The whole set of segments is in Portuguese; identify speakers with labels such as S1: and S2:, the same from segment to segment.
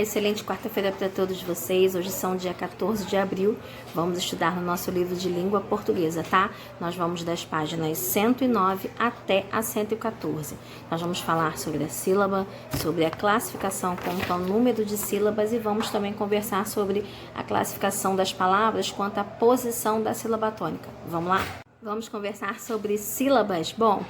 S1: excelente quarta-feira para todos vocês. Hoje são dia 14 de abril. Vamos estudar no nosso livro de língua portuguesa, tá? Nós vamos das páginas 109 até a 114. Nós vamos falar sobre a sílaba, sobre a classificação quanto ao número de sílabas e vamos também conversar sobre a classificação das palavras quanto à posição da sílaba tônica. Vamos lá? Vamos conversar sobre sílabas. Bom,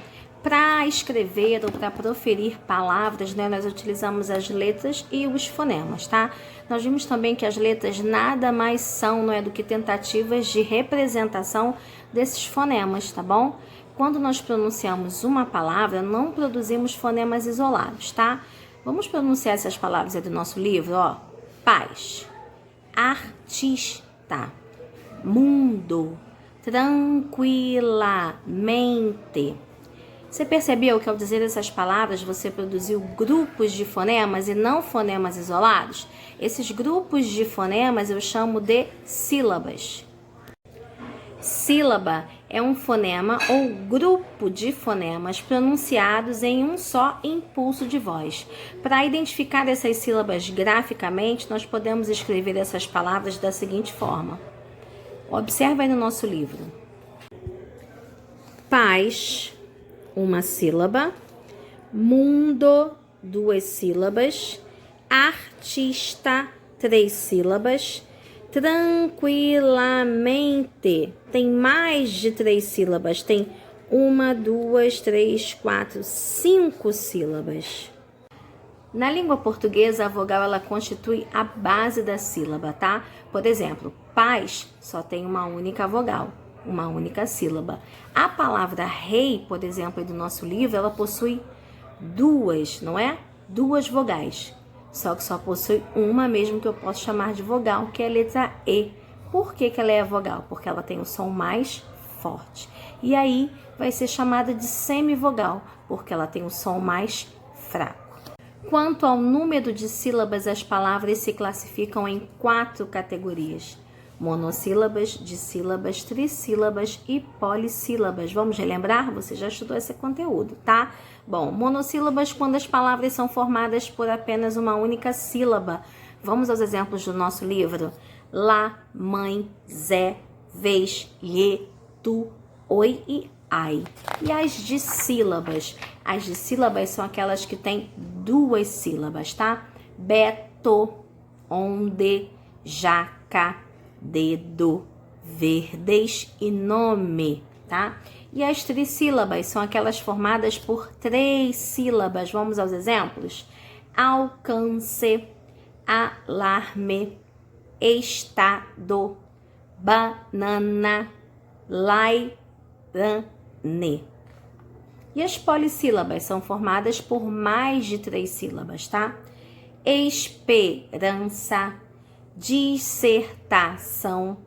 S1: para escrever ou para proferir palavras, né, nós utilizamos as letras e os fonemas, tá? Nós vimos também que as letras nada mais são, não é, do que tentativas de representação desses fonemas, tá bom? Quando nós pronunciamos uma palavra, não produzimos fonemas isolados, tá? Vamos pronunciar essas palavras aí do nosso livro, ó. Paz, artista, mundo, tranquilamente. Você percebeu que ao dizer essas palavras você produziu grupos de fonemas e não fonemas isolados? Esses grupos de fonemas eu chamo de sílabas. Sílaba é um fonema ou grupo de fonemas pronunciados em um só impulso de voz. Para identificar essas sílabas graficamente, nós podemos escrever essas palavras da seguinte forma. Observa aí no nosso livro. Paz, uma sílaba, mundo, duas sílabas, artista, três sílabas, tranquilamente, tem mais de três sílabas, tem uma, duas, três, quatro, cinco sílabas. Na língua portuguesa, a vogal ela constitui a base da sílaba, tá? Por exemplo, paz só tem uma única vogal, uma única sílaba. A palavra rei, por exemplo, do nosso livro, ela possui duas, não é? Duas vogais. Só que só possui uma mesmo que eu posso chamar de vogal, que é a letra E. Por que ela é vogal? Porque ela tem o som mais forte. E aí vai ser chamada de semivogal, porque ela tem o som mais fraco. Quanto ao número de sílabas, as palavras se classificam em 4 categorias. Monossílabas, dissílabas, trissílabas e polissílabas. Vamos relembrar? Você já estudou esse conteúdo, tá? Bom, monossílabas quando as palavras são formadas por apenas uma única sílaba. Vamos aos exemplos do nosso livro. Lá, mãe, zé, vez, lhe, tu, oi e ai. E as dissílabas? As dissílabas são aquelas que têm duas sílabas, tá? Beto, onde, jaca, dedo, verdes e nome, tá? E as trissílabas são aquelas formadas por 3 sílabas. Vamos aos exemplos? Alcance, alarme, estado, banana, lairane. E as polissílabas são formadas por mais de 3 sílabas, tá? Esperança, dissertação,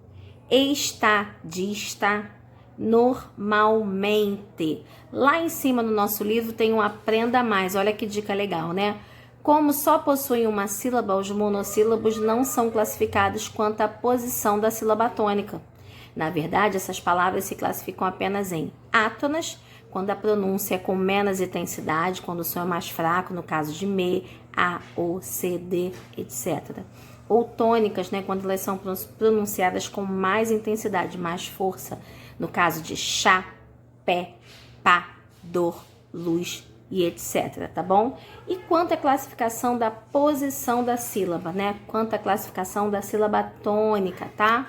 S1: estadista, normalmente. Lá em cima no nosso livro tem um Aprenda Mais. Olha que dica legal, né? Como só possuem uma sílaba, os monossílabos não são classificados quanto à posição da sílaba tônica. Na verdade, essas palavras se classificam apenas em átonas, quando a pronúncia é com menos intensidade, quando o som é mais fraco, no caso de me, a, o, c, d, etc. Ou tônicas, né, quando elas são pronunciadas com mais intensidade, mais força, no caso de chá, pé, pá, dor, luz e etc, tá bom? E quanto à classificação da posição da sílaba, né? Quanto à classificação da sílaba tônica, tá?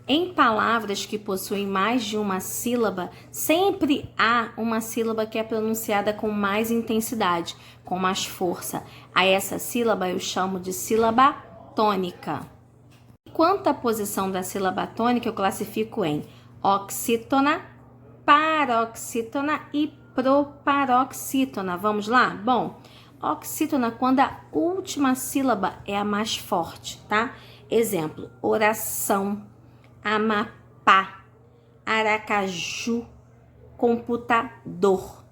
S1: Em palavras que possuem mais de uma sílaba, sempre há uma sílaba que é pronunciada com mais intensidade, com mais força. A essa sílaba eu chamo de sílaba tônica. Quanto à posição da sílaba tônica, eu classifico em oxítona, paroxítona e proparoxítona. Vamos lá? Bom, oxítona quando a última sílaba é a mais forte, tá? Exemplo, oração, Amapá, Aracaju, computador.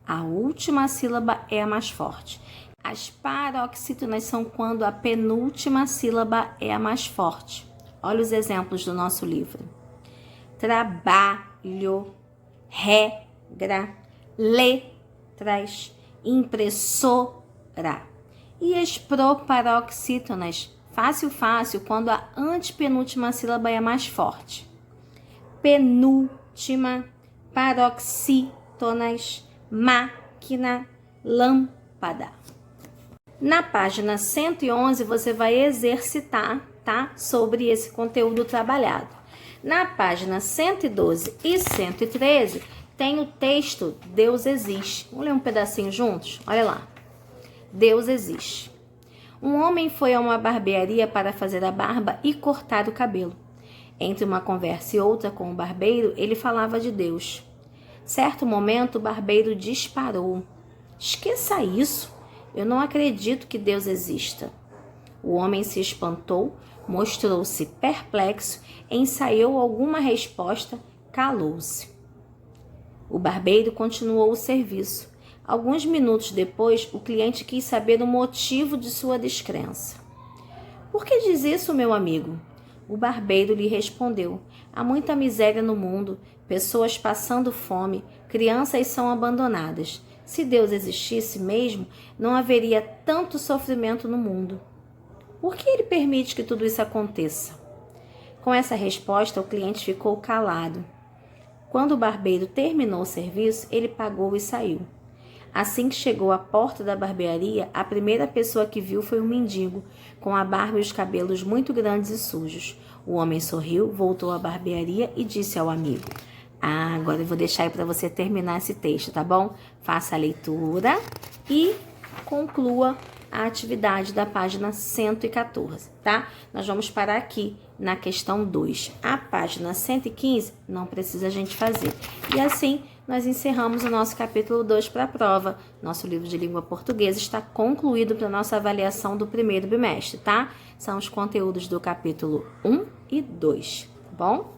S1: A última sílaba é a mais forte. As paroxítonas são quando a penúltima sílaba é a mais forte. Olha os exemplos do nosso livro. Trabalho, regra, letras, impressora. E as proparoxítonas, fácil, quando a antepenúltima sílaba é mais forte. Penúltima, paroxítonas, máquina, lâmpada. Na página 111, você vai exercitar, tá? Sobre esse conteúdo trabalhado. Na página 112 e 113, tem o texto Deus existe. Vamos ler um pedacinho juntos? Olha lá. Deus existe. Um homem foi a uma barbearia para fazer a barba e cortar o cabelo. Entre uma conversa e outra com o barbeiro, ele falava de Deus. Certo momento, o barbeiro disparou. Esqueça isso. Eu não acredito que Deus exista. O homem se espantou, mostrou-se perplexo, ensaiou alguma resposta, calou-se. O barbeiro continuou o serviço. Alguns minutos depois, o cliente quis saber o motivo de sua descrença. Por que diz isso, meu amigo? O barbeiro lhe respondeu. Há muita miséria no mundo, pessoas passando fome, crianças são abandonadas. Se Deus existisse mesmo, não haveria tanto sofrimento no mundo. Por que ele permite que tudo isso aconteça? Com essa resposta, o cliente ficou calado. Quando o barbeiro terminou o serviço, ele pagou e saiu. Assim que chegou à porta da barbearia, a primeira pessoa que viu foi um mendigo, com a barba e os cabelos muito grandes e sujos. O homem sorriu, voltou à barbearia e disse ao amigo: agora eu vou deixar aí para você terminar esse texto, tá bom? Faça a leitura e conclua a atividade da página 114, tá? Nós vamos parar aqui na questão 2. A página 115 não precisa a gente fazer. E assim, nós encerramos o nosso capítulo 2 para a prova. Nosso livro de língua portuguesa está concluído para a nossa avaliação do primeiro bimestre, tá? São os conteúdos do capítulo 1 e 2, tá bom?